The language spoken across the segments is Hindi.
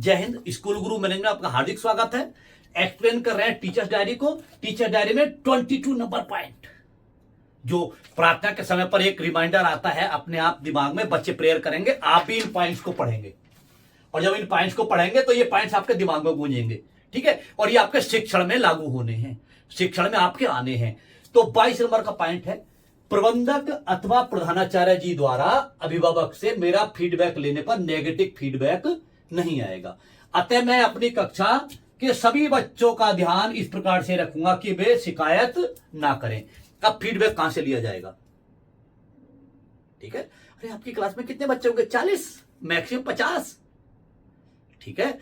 जय हिंद। स्कूल गुरु मैनेजमेंट में आपका हार्दिक स्वागत है। एक्सप्लेन कर रहे हैं टीचर्स डायरी को। टीचर डायरी में 22 नंबर पॉइंट, जो प्रार्थना के समय पर एक रिमाइंडर आता है अपने आप दिमाग में, बच्चे प्रेयर करेंगे, आप भी इन पॉइंट्स को पढ़ेंगे और जब इन पॉइंट्स को पढ़ेंगे तो ये पॉइंट्स आपके दिमाग में गूंजेंगे, ठीक है, और ये आपके शिक्षण में लागू होने हैं, शिक्षण में आपके आने हैं। तो 22 नंबर का पॉइंट है, प्रबंधक अथवा प्रधानाचार्य जी द्वारा अभिभावक से मेरा फीडबैक लेने पर नेगेटिव फीडबैक नहीं आएगा। अतः मैं अपनी कक्षा के सभी बच्चों का ध्यान इस प्रकार से रखूंगा कि वे शिकायत ना करें। अब फीडबैक कहां से लिया जाएगा? ठीक है, अरे आपकी क्लास में कितने बच्चे होंगे? 40, मैक्सिमम 50, ठीक है।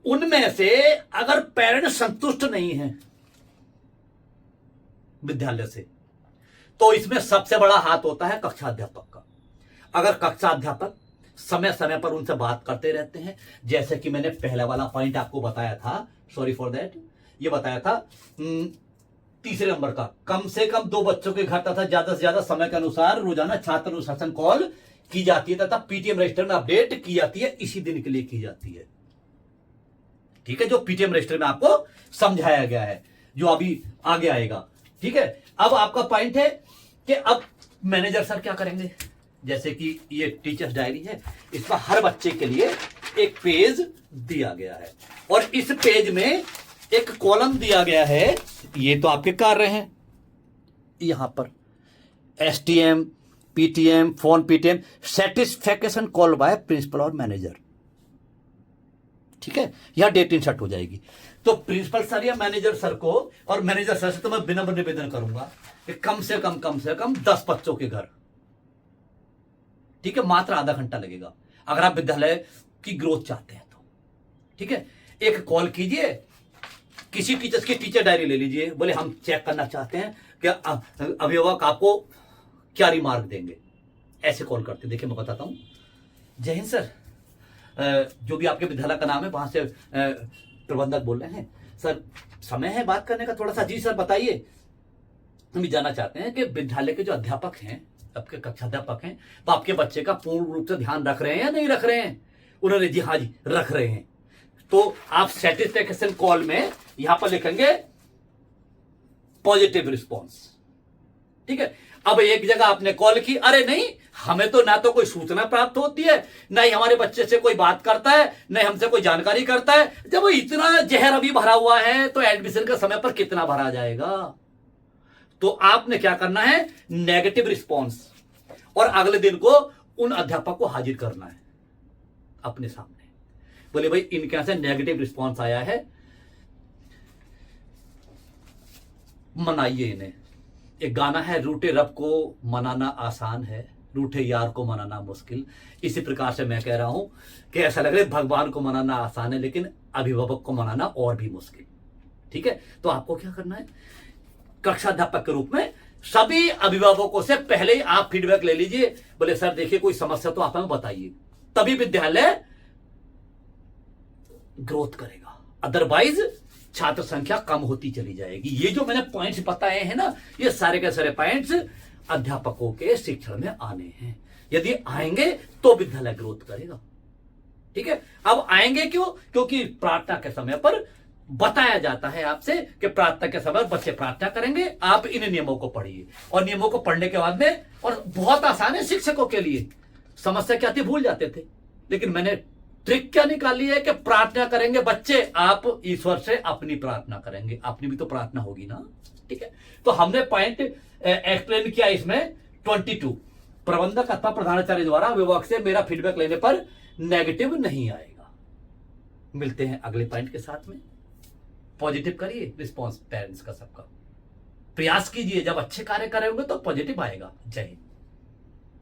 उनमें से अगर पेरेंट्स संतुष्ट नहीं है विद्यालय से, तो इसमें सबसे बड़ा हाथ होता है कक्षा अध्यापक का। अगर कक्षा अध्यापक समय समय पर उनसे बात करते रहते हैं, जैसे कि मैंने पहला वाला पॉइंट आपको बताया था, सॉरी फॉर दैट, ये बताया था तीसरे नंबर का, कम से कम 2 बच्चों के घर तथा ज्यादा से ज्यादा समय के अनुसार रोजाना छात्र अनुशासन कॉल की जाती है तथा पीटीएम रजिस्टर में अपडेट की जाती है, इसी दिन के लिए की जाती है, ठीक है, जो पीटीएम रजिस्टर में आपको समझाया गया है, जो अभी आगे आएगा, ठीक है। अब आपका पॉइंट है कि अब मैनेजर सर क्या करेंगे, जैसे कि ये टीचर्स डायरी है, इसमें हर बच्चे के लिए एक पेज दिया गया है और इस पेज में एक कॉलम दिया गया है। ये तो आपके कार्य हैं, यहां पर STM, PTM, phone PTM, satisfaction call by principal और मैनेजर, ठीक है, यह डेट इंसर्ट हो जाएगी। तो प्रिंसिपल सर या मैनेजर सर को और मैनेजर सर से तो मैं विनम्र निवेदन करूंगा कि कम से कम 10 बच्चों के घर, ठीक है, मात्र आधा घंटा लगेगा अगर आप विद्यालय की ग्रोथ चाहते हैं तो, ठीक है। एक कॉल कीजिए, किसी टीचर्स की टीचर डायरी ले लीजिए, बोले हम चेक करना चाहते हैं कि अभिभावक आपको क्या रिमार्क देंगे, ऐसे कॉल करते। देखिए मैं बताता हूं। जय हिंद सर, जो भी आपके विद्यालय का नाम है वहां से प्रबंधक बोल रहे हैं सर, समय है बात करने का थोड़ा सा? जी सर बताइए। हम भी जानना चाहते हैं कि विद्यालय के जो अध्यापक हैं, आपके कक्षा अध्यापक हैं, तो आपके बच्चे का पूर्ण रूप से ध्यान रख रहे हैं या नहीं रख रहे हैं? उन्होंने जी हाँ जी रख रहे हैं। तो आप सेटिस्फैक्शन कॉल में यहां पर लिखेंगे पॉजिटिव रिस्पॉन्स, ठीक है। अब एक जगह आपने कॉल की, अरे नहीं हमें तो ना तो कोई सूचना प्राप्त होती है, ना ही हमारे बच्चे से कोई बात करता है, ना ही हमसे कोई जानकारी करता है। जब वो इतना जहर अभी भरा हुआ है तो एडमिशन के समय पर कितना भरा जाएगा? तो आपने क्या करना है, नेगेटिव रिस्पॉन्स, और अगले दिन को उन अध्यापक को हाजिर करना है अपने सामने। बोले भाई इनके यहां से नेगेटिव रिस्पॉन्स आया है, मनाइए इन्हें। एक गाना है, रूठे रब को मनाना आसान है, रूठे यार को मनाना मुश्किल। इसी प्रकार से मैं कह रहा हूं कि ऐसा लग रहा है भगवान को मनाना आसान है लेकिन अभिभावक को मनाना और भी मुश्किल, ठीक है। तो आपको क्या करना है, कक्षा अध्यापक के रूप में सभी अभिभावकों से पहले ही आप फीडबैक ले लीजिए। बोले सर देखिए कोई समस्या तो आप हमें बताइए, तभी विद्यालय ग्रोथ करेगा, अदरवाइज छात्र संख्या कम होती चली जाएगी। ये जो मैंने पॉइंट्स बताए हैं ना, ये सारे के सारे पॉइंट्स अध्यापकों के शिक्षण में आने हैं। यदि आएंगे तो विद्यालय ग्रोथ करेगा, ठीक है। अब आएंगे क्यों? क्योंकि प्रार्थना के समय पर बताया जाता है आपसे कि प्रार्थना के समय बच्चे प्रार्थना करेंगे। आप इन नियमों को पढ़िए और नियमों को पढ़ने के बाद में, और बहुत आसान है शिक्षकों के लिए, समस्या क्या थी भूल जाते थे, लेकिन मैंने ट्रिक क्या निकाली है कि प्रार्थना करेंगे बच्चे, आप ईश्वर से अपनी प्रार्थना करेंगे, अपनी भी तो प्रार्थना होगी ना, ठीक है। तो हमने पॉइंट एक्सप्लेन किया इसमें 22, प्रबंधक अथवा प्रधानाचार्य द्वारा अभिभावक से मेरा फीडबैक लेने पर नेगेटिव नहीं आएगा। मिलते हैं अगले पॉइंट के साथ में। पॉजिटिव करिए रिस्पॉन्स पेरेंट्स का, सबका प्रयास कीजिए, जब अच्छे कार्य कर रहे होंगे तो पॉजिटिव आएगा। जय हिंद।